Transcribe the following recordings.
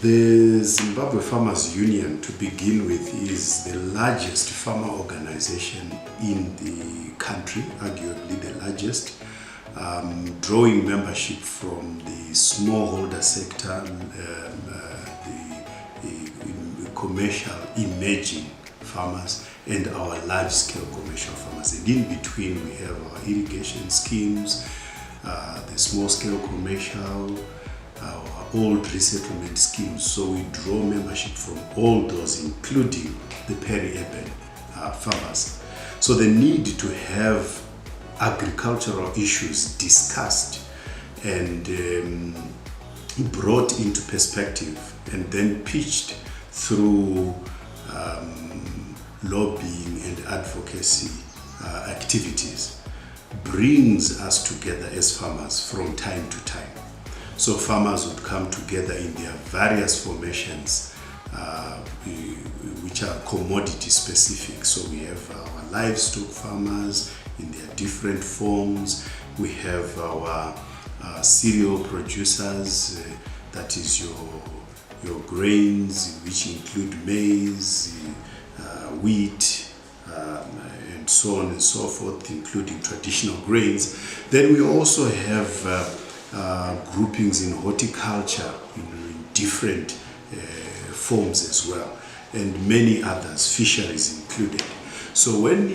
The Zimbabwe Farmers Union, to begin with, is the largest farmer organization in the country, arguably the largest, drawing membership from the smallholder sector, the commercial emerging farmers, and our large-scale commercial farmers. And in between, we have our irrigation schemes, the small-scale commercial, our old resettlement schemes. So we draw membership from all those, including the peri-urban farmers. So the need to have agricultural issues discussed and brought into perspective and then pitched through lobbying and advocacy activities brings us together as farmers from time to time. So farmers would come together in their various formations, which are commodity specific. So we have our livestock farmers in their different forms. We have our cereal producers, that is your grains, which include maize, wheat, and so on and so forth, including traditional grains. Then we also have groupings in horticulture in different forms as well, and many others, fisheries included. So when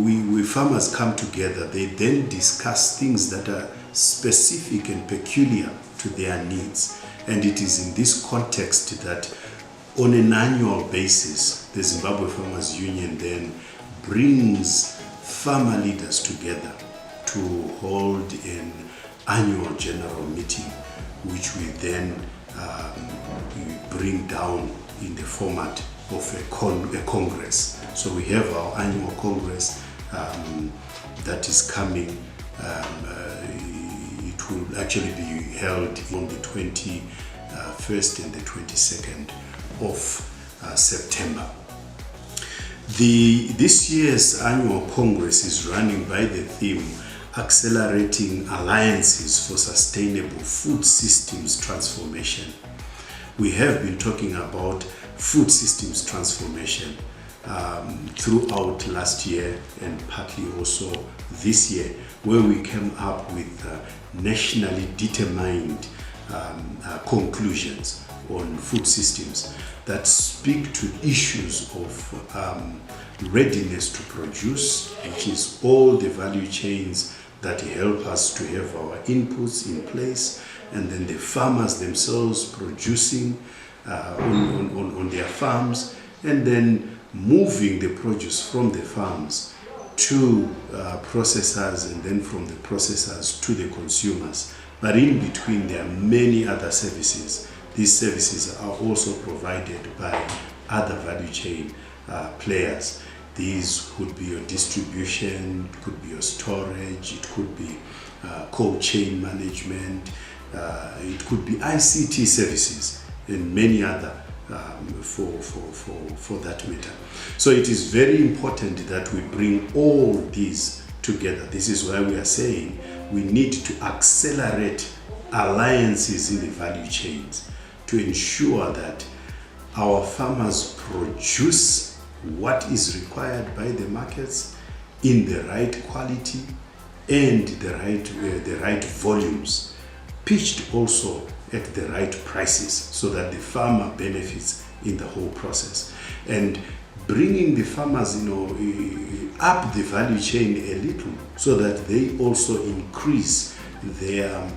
we farmers come together, they then discuss things that are specific and peculiar to their needs. And it is in this context that on an annual basis, the Zimbabwe Farmers Union then brings farmer leaders together to hold an annual general meeting, which we then we bring down in the format of a congress. So we have our annual congress that is coming. It will actually be held on the 21st and the 22nd of September. This year's annual congress is running by the theme Accelerating Alliances for Sustainable Food Systems Transformation. We have been talking about food systems transformation throughout last year and partly also this year, where we came up with nationally determined conclusions on food systems that speak to issues of readiness to produce, which is all the value chains that help us to have our inputs in place, and then the farmers themselves producing on their farms, and then moving the produce from the farms to processors, and then from the processors to the consumers. But in between, there are many other services. These services are also provided by other value chain players. These could be your distribution, it could be your storage, it could be cold chain management, it could be ICT services, and many other for that matter. So it is very important that we bring all these together. This is why we are saying we need to accelerate alliances in the value chains to ensure that our farmers produce what is required by the markets in the right quality and the right volumes, pitched also at the right prices, so that the farmer benefits in the whole process. And bringing the farmers, up the value chain a little, so that they also increase their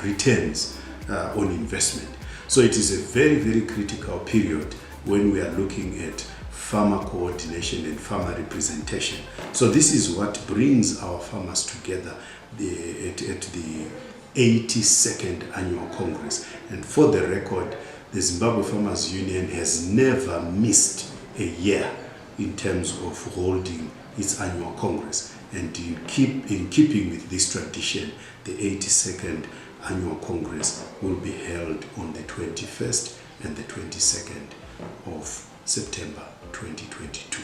returns on investment. So it is a very, very critical period when we are looking at farmer coordination and farmer representation. So this is what brings our farmers together at the 82nd Annual Congress. And for the record, the Zimbabwe Farmers Union has never missed a year in terms of holding its annual congress. And in keeping with this tradition, the 82nd Annual Congress will be held on the 21st and the 22nd of September 2022.